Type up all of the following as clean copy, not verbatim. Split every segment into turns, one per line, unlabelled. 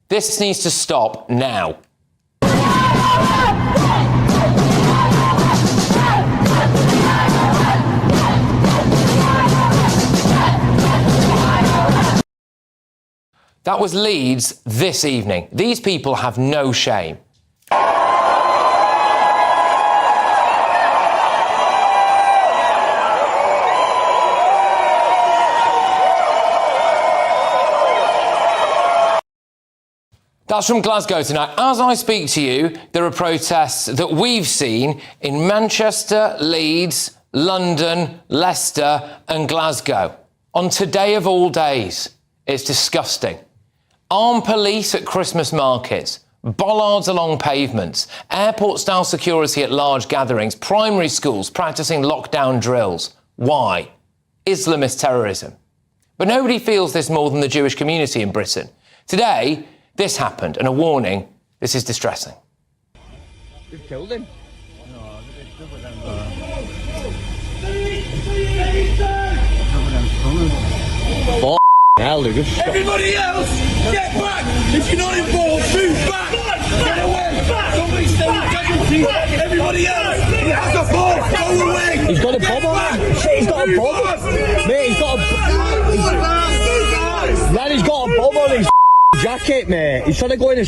This needs to stop now. That was Leeds this evening. These people have no shame. That's from Glasgow tonight. As I speak to you, there are protests that we've seen in Manchester, Leeds, London, Leicester and Glasgow. On today of all days. It's disgusting. Armed police at Christmas markets, bollards along pavements, airport-style security at large gatherings, primary schools practising lockdown drills. Why? Islamist terrorism. But nobody feels this more than the Jewish community in Britain. Today, this happened, and a warning, this is distressing.
They've killed him. Oh, hell, Lucas.
Everybody else, get back! If you're not involved, move back! Get away! Somebody stay with casualty! Everybody else, he has a ball! Go away!
He's got a bomb on him! He's got a bomb! Mate, he's got a... Man, he's got a bomb on his jacket, mate. He's trying to go in a...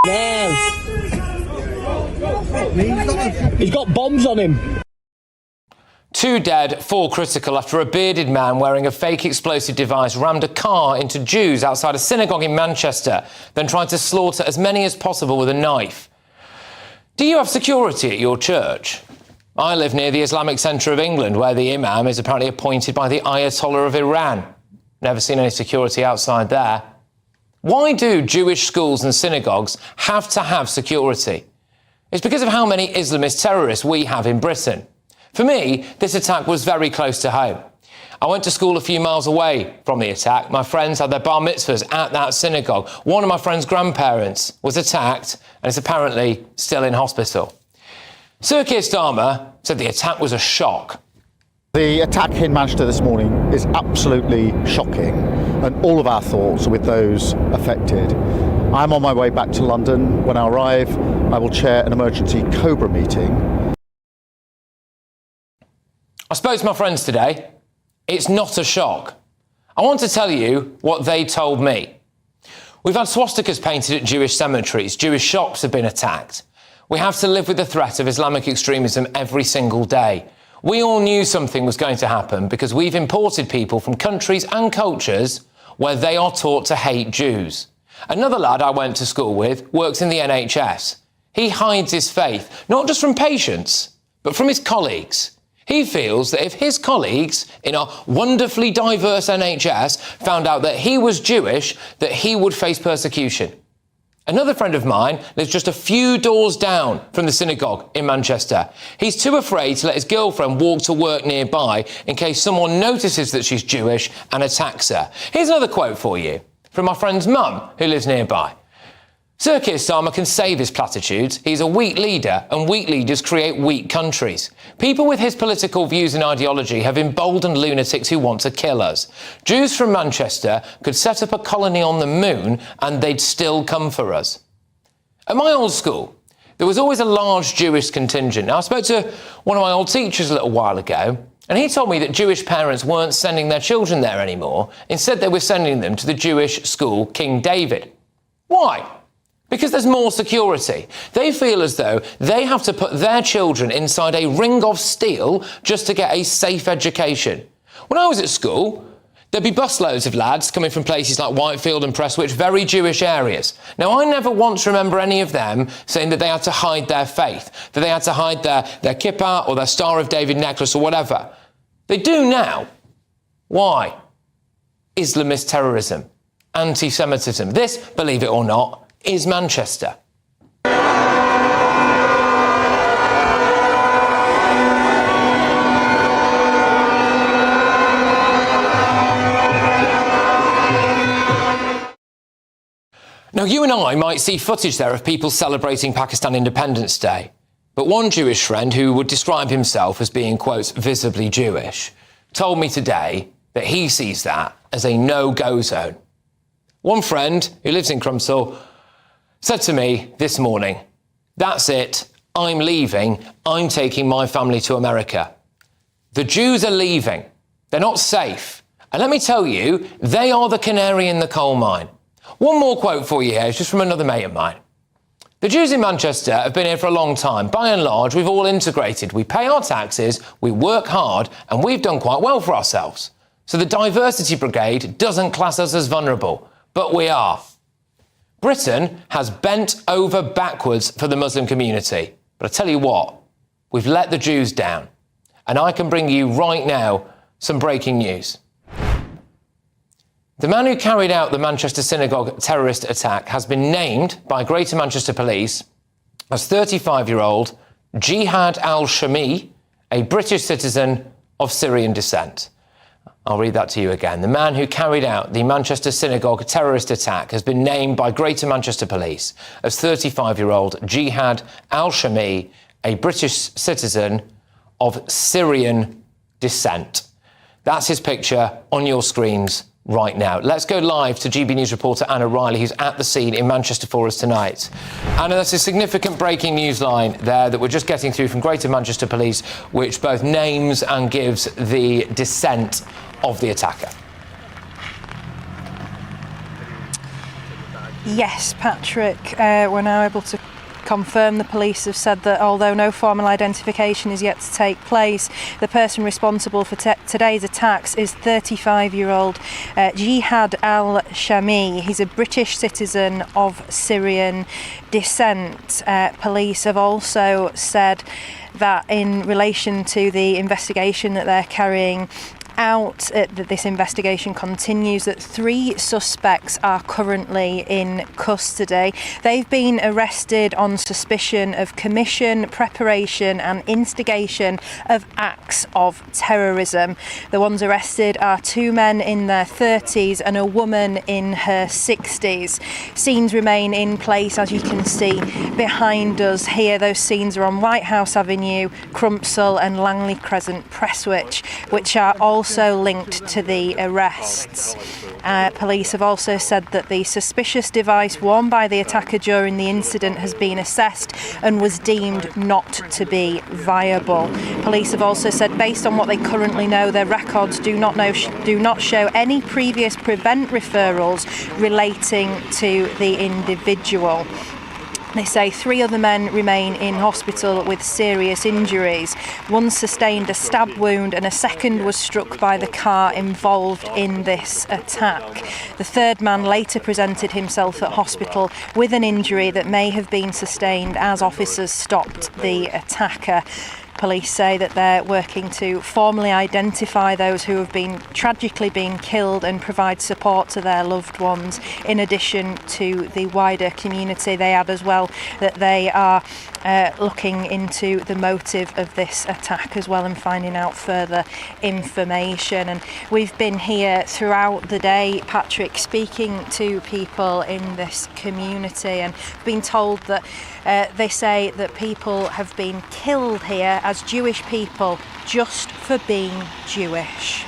No. He's got bombs on him.
2 dead, 4 critical after a bearded man wearing a fake explosive device rammed a car into Jews outside a synagogue in Manchester, then tried to slaughter as many as possible with a knife. Do you have security at your church? I live near the Islamic centre of England, where the imam is apparently appointed by the Ayatollah of Iran. Never seen any security outside there. Why do Jewish schools and synagogues have to have security? It's because of how many Islamist terrorists we have in Britain. For me, this attack was very close to home. I went to school a few miles away from the attack. My friends had their bar mitzvahs at that synagogue. One of my friend's grandparents was attacked and is apparently still in hospital. Sir Keir Starmer said the attack was a shock.
The attack in Manchester this morning is absolutely shocking, and all of our thoughts are with those affected. I'm on my way back to London. When I arrive, I will chair an emergency COBRA meeting.
I spoke to my friends today. It's not a shock. I want to tell you what they told me. We've had swastikas painted at Jewish cemeteries. Jewish shops have been attacked. We have to live with the threat of Islamic extremism every single day. We all knew something was going to happen because we've imported people from countries and cultures where they are taught to hate Jews. Another lad I went to school with works in the NHS. He hides his faith, not just from patients, but from his colleagues. He feels that if his colleagues in a wonderfully diverse NHS found out that he was Jewish, that he would face persecution. Another friend of mine lives just a few doors down from the synagogue in Manchester. He's too afraid to let his girlfriend walk to work nearby in case someone notices that she's Jewish and attacks her. Here's another quote for you from my friend's mum who lives nearby. Sir Keir Starmer can save his platitudes. He's a weak leader, and weak leaders create weak countries. People with his political views and ideology have emboldened lunatics who want to kill us. Jews from Manchester could set up a colony on the moon and they'd still come for us. At my old school, there was always a large Jewish contingent. Now, I spoke to one of my old teachers a little while ago, and he told me that Jewish parents weren't sending their children there anymore. Instead, they were sending them to the Jewish school King David. Why? Because there's more security. They feel as though they have to put their children inside a ring of steel just to get a safe education. When I was at school, there'd be busloads of lads coming from places like Whitefield and Prestwich, very Jewish areas. Now, I never once remember any of them saying that they had to hide their faith, that they had to hide their kippah or their Star of David necklace or whatever. They do now. Why? Islamist terrorism, antisemitism. This, believe it or not, is Manchester. Now, you and I might see footage there of people celebrating Pakistan Independence Day, but one Jewish friend who would describe himself as being, quote, visibly Jewish, told me today that he sees that as a no-go zone. One friend who lives in Crumpsall said to me this morning, "That's it, I'm leaving, I'm taking my family to America." The Jews are leaving. They're not safe. And let me tell you, they are the canary in the coal mine. One more quote for you here, it's just from another mate of mine. "The Jews in Manchester have been here for a long time. By and large, we've all integrated. We pay our taxes, we work hard, and we've done quite well for ourselves. So the Diversity Brigade doesn't class us as vulnerable, but we are." Britain has bent over backwards for the Muslim community. But I tell you what, we've let the Jews down. And I can bring you right now some breaking news. The man who carried out the Manchester synagogue terrorist attack has been named by Greater Manchester Police as 35-year-old Jihad Al Shamie, a British citizen of Syrian descent. I'll read that to you again. The man who carried out the Manchester synagogue terrorist attack has been named by Greater Manchester Police as 35-year-old Jihad Al Shamie, a British citizen of Syrian descent. That's his picture on your screens right now. Let's go live to GB News reporter Anna Riley, who's at the scene in Manchester for us tonight. Anna, that's a significant breaking news line there that we're just getting through from Greater Manchester Police, which both names and gives the descent of the attacker.
Yes, Patrick, we're now able to confirm the police have said that although no formal identification is yet to take place, the person responsible for today's attacks is 35-year-old Jihad Al Shamie. He's a British citizen of Syrian descent. Police have also said that in relation to the investigation that they're carrying out, that this investigation continues, that 3 suspects are currently in custody. They've been arrested on suspicion of commission, preparation and instigation of acts of terrorism. The ones arrested are 2 men in their 30s and a woman in her 60s. Scenes remain in place, as you can see behind us here. Those scenes are on White House Avenue, Crumpsall and Langley Crescent, Prestwich, which are also linked to the arrests. Police have also said that the suspicious device worn by the attacker during the incident has been assessed and was deemed not to be viable. Police have also said, based on what they currently know, their records do not show any previous prevent referrals relating to the individual. They say 3 other men remain in hospital with serious injuries. One sustained a stab wound and a second was struck by the car involved in this attack. The 3rd man later presented himself at hospital with an injury that may have been sustained as officers stopped the attacker. Police say that they're working to formally identify those who have been tragically killed and provide support to their loved ones, in addition to the wider community. They add as well that they are looking into the motive of this attack as well and finding out further information. And we've been here throughout the day, Patrick, speaking to people in this community and been told that they say that people have been killed here as Jewish people just for being Jewish.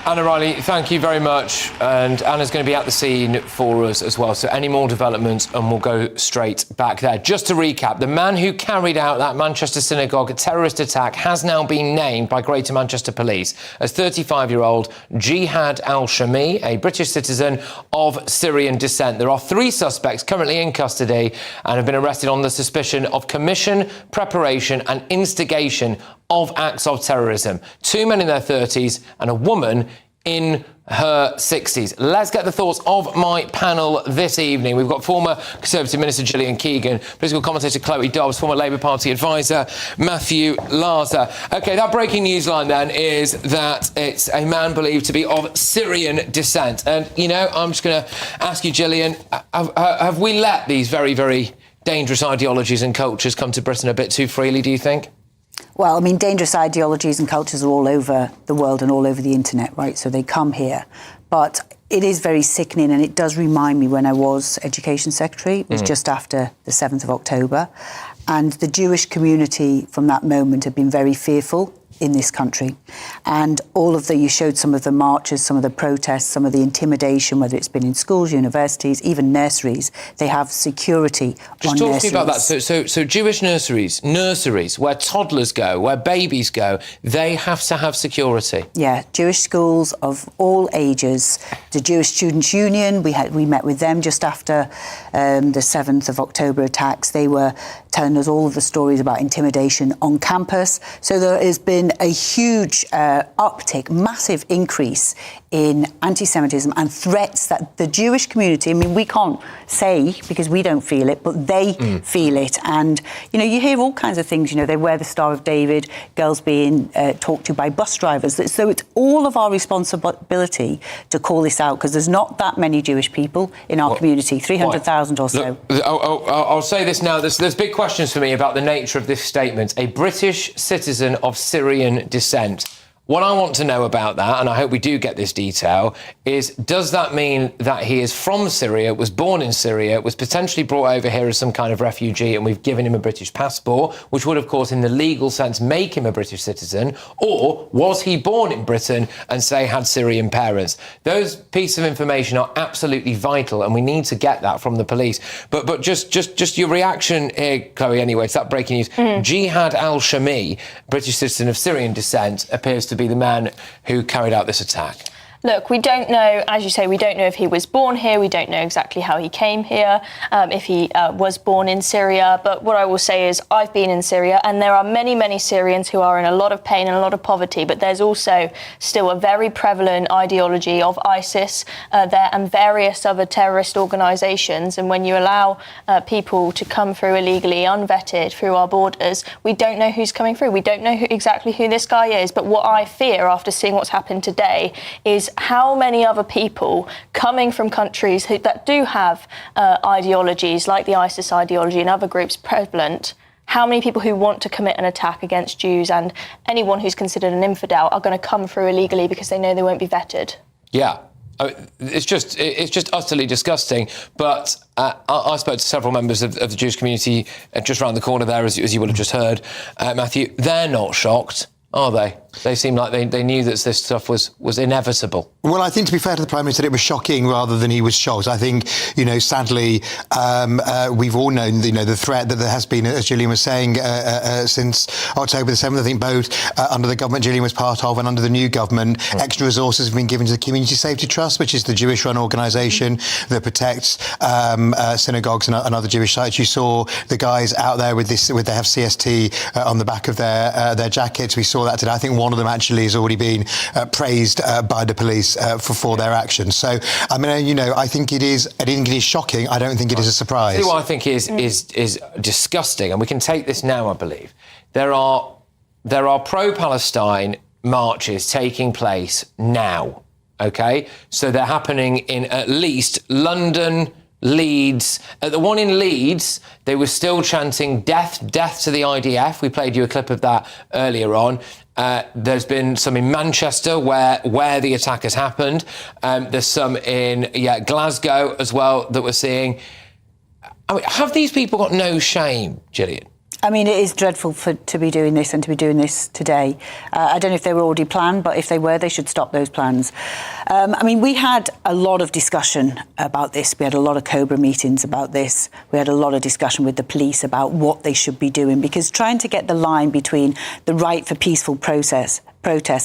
Anna Riley, thank you very much. And Anna's going to be at the scene for us as well. So any more developments and we'll go straight back there. Just to recap, the man who carried out that Manchester synagogue terrorist attack has now been named by Greater Manchester Police as 35-year-old Jihad Al Shamie, a British citizen of Syrian descent. There are 3 suspects currently in custody and have been arrested on the suspicion of commission, preparation and instigation of acts of terrorism. 2 men in their 30s and a woman in her 60s. Let's get the thoughts of my panel this evening. We've got former Conservative Minister Gillian Keegan, political commentator Chloe Dobbs, former Labour Party advisor Matthew Larser. OK, that breaking news line then is that it's a man believed to be of Syrian descent. And, you know, I'm just going to ask you, Gillian, have we let these very, very dangerous ideologies and cultures come to Britain a bit too freely, do you think?
Well, I mean, dangerous ideologies and cultures are all over the world and all over the internet, right? So they come here. But it is very sickening, and it does remind me when I was Education Secretary. It was just after the 7th of October. And the Jewish community from that moment have been very fearful in this country. And you showed some of the marches, some of the protests, some of the intimidation, whether it's been in schools, universities, even nurseries. They have security on nurseries.
Just talk to me about that. So Jewish nurseries where toddlers go, where babies go, they have to have security.
Yeah, Jewish schools of all ages. The Jewish Students' Union, we met with them just after the 7th of October attacks. They were telling us all of the stories about intimidation on campus. So there has been a huge uptick, massive increase in anti-Semitism and threats that the Jewish community, I mean, we can't say because we don't feel it, but they feel it. And, you know, you hear all kinds of things, you know, they wear the Star of David, girls being talked to by bus drivers. So it's all of our responsibility to call this out, because there's not that many Jewish people in our community, 300,000 or so.
Look, I'll say this now. There's big questions for me about the nature of this statement. A British citizen of Syrian descent. What I want to know about that, and I hope we do get this detail, is does that mean that he is from Syria, was born in Syria, was potentially brought over here as some kind of refugee, and we've given him a British passport, which would, of course, in the legal sense, make him a British citizen, or was he born in Britain and, say, had Syrian parents? Those pieces of information are absolutely vital, and we need to get that from the police. But just your reaction here, Chloe, anyway, to that breaking news. Jihad Al Shamie, British citizen of Syrian descent, appears to be the man who carried out this attack.
Look, we don't know, as you say, we don't know if he was born here, we don't know exactly how he came here, if he was born in Syria, but what I will say is I've been in Syria, and there are many, many Syrians who are in a lot of pain and a lot of poverty, but there's also still a very prevalent ideology of ISIS there and various other terrorist organisations, and when you allow people to come through illegally, unvetted, through our borders, we don't know who's coming through, we don't know exactly who this guy is, but what I fear after seeing what's happened today is how many other people coming from countries that do have ideologies like the ISIS ideology and other groups prevalent, how many people who want to commit an attack against Jews and anyone who's considered an infidel are going to come through illegally because they know they won't be vetted?
Yeah. It's just utterly disgusting. But I spoke to several members of the Jewish community just around the corner there, as you would have just heard, Matthew. They're not shocked, are they? They seem like they knew that this stuff was inevitable.
Well, I think, to be fair to the Prime Minister, it was shocking rather than he was shocked. I think, you know, sadly, we've all known, you know, the threat that there has been, as Gillian was saying, since October the 7th. I think both under the government Gillian was part of and under the new government, extra resources have been given to the Community Safety Trust, which is the Jewish-run organisation that protects synagogues and other Jewish sites. You saw the guys out there they have CST on the back of their jackets. We saw that today. I think one of them actually has already been praised by the police for their actions. So, I mean, you know, I think it is shocking. I don't think it is a surprise.
See what I think is disgusting, and we can take this now, I believe. There are pro-Palestine marches taking place now, OK? So they're happening in at least London, Leeds. At the one in Leeds, they were still chanting death, death to the IDF. We played you a clip of that earlier on. There's been some in Manchester where the attack has happened. There's some in Glasgow as well that we're seeing. I mean, have these people got no shame, Gillian?
I mean, it is dreadful to be doing this and to be doing this today. I don't know if they were already planned, but if they were, they should stop those plans. I mean, we had a lot of discussion about this. We had a lot of COBRA meetings about this. We had a lot of discussion with the police about what they should be doing, because trying to get the line between the right for peaceful protest,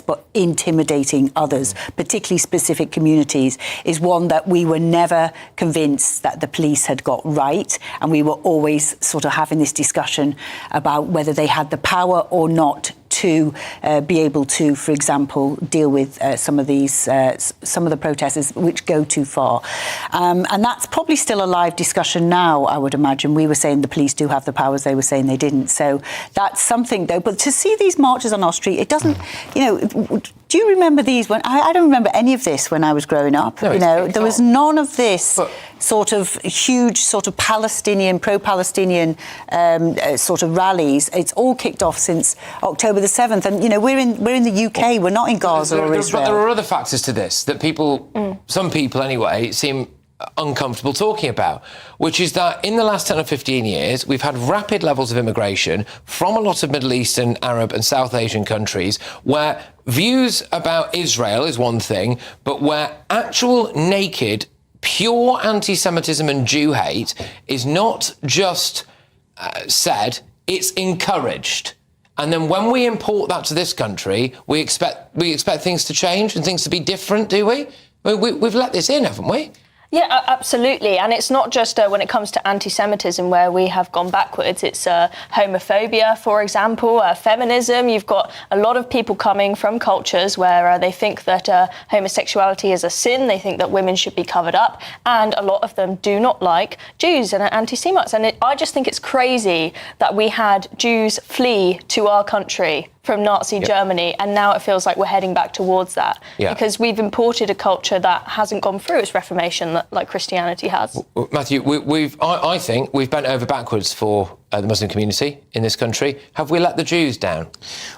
but intimidating others, particularly specific communities, is one that we were never convinced that the police had got right. And we were always sort of having this discussion about whether they had the power or not to be able to, for example, deal with some of the protesters which go too far. And that's probably still a live discussion now, I would imagine. We were saying the police do have the powers, they were saying they didn't. So that's something, though. But to see these marches on our street, it doesn't, you know, do you remember these? I don't remember any of this when I was growing up.
No,
you know, there was none of this sort of huge sort of pro-Palestinian sort of rallies. It's all kicked off since October the 7th. And, you know, we're in the UK, we're not in Gaza or Israel.
There are other factors to this that people, some people anyway, seem uncomfortable talking about, which is that in the last 10 or 15 years, we've had rapid levels of immigration from a lot of Middle Eastern, Arab and South Asian countries where views about Israel is one thing, but where actual naked, pure anti-Semitism and Jew hate is not just said, it's encouraged. And then when we import that to this country, we expect things to change and things to be different, do we? We've let this in, haven't we?
Yeah, absolutely. And it's not just when it comes to anti-Semitism where we have gone backwards. It's homophobia, for example, feminism. You've got a lot of people coming from cultures where they think that homosexuality is a sin. They think that women should be covered up. And a lot of them do not like Jews and are anti-Semites. And I just think it's crazy that we had Jews flee to our country from Nazi Germany, and now it feels like we're heading back towards that because we've imported a culture that hasn't gone through its reformation like Christianity has.
Matthew, I think we've bent over backwards for the Muslim community in this country. Have we let the Jews down?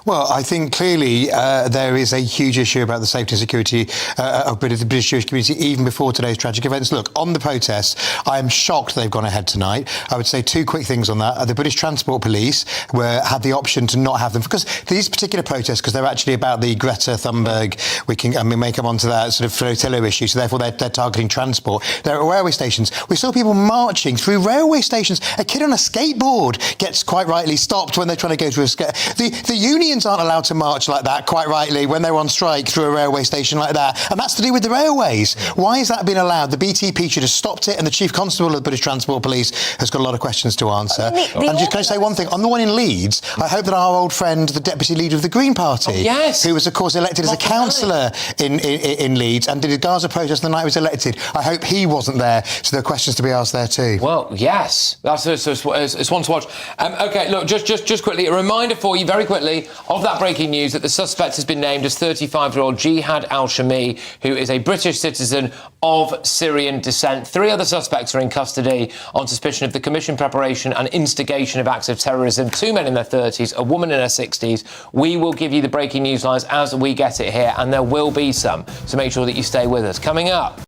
Well, I think clearly there is a huge issue about the safety and security of the British Jewish community even before today's tragic events. Look, on the protests, I am shocked they've gone ahead tonight. I would say two quick things on that. The British Transport Police had the option to not have them because these particular protests, because they're actually about the Greta Thunberg, we may come on to that sort of flotilla issue, so therefore they're targeting transport. They're at railway stations. We saw people marching through railway stations. A kid on a skateboard gets quite rightly stopped when they're trying to go through the unions aren't allowed to march like that, quite rightly, when they're on strike through a railway station like that, and that's to do with the railways. Why has that been allowed? The BTP should have stopped it, and the Chief Constable of the British Transport Police has got a lot of questions to answer. And just can I say one thing? On the one in Leeds, I hope that our old friend, the Deputy Leader of the Green Party, who was, of course, elected as a councillor in Leeds and did a Gaza protest the night he was elected, I hope he wasn't there, so there are questions to be asked there too.
Well, yes, it's one to watch. OK, look, just quickly, a reminder for you, very quickly, of that breaking news that the suspect has been named as 35-year-old Jihad Al Shamie, who is a British citizen of Syrian descent. 3 other suspects are in custody on suspicion of the commission, preparation and instigation of acts of terrorism. 2 men in their 30s, a woman in her 60s. We will give you the breaking news lines as we get it here, and there will be some, so make sure that you stay with us. Coming up...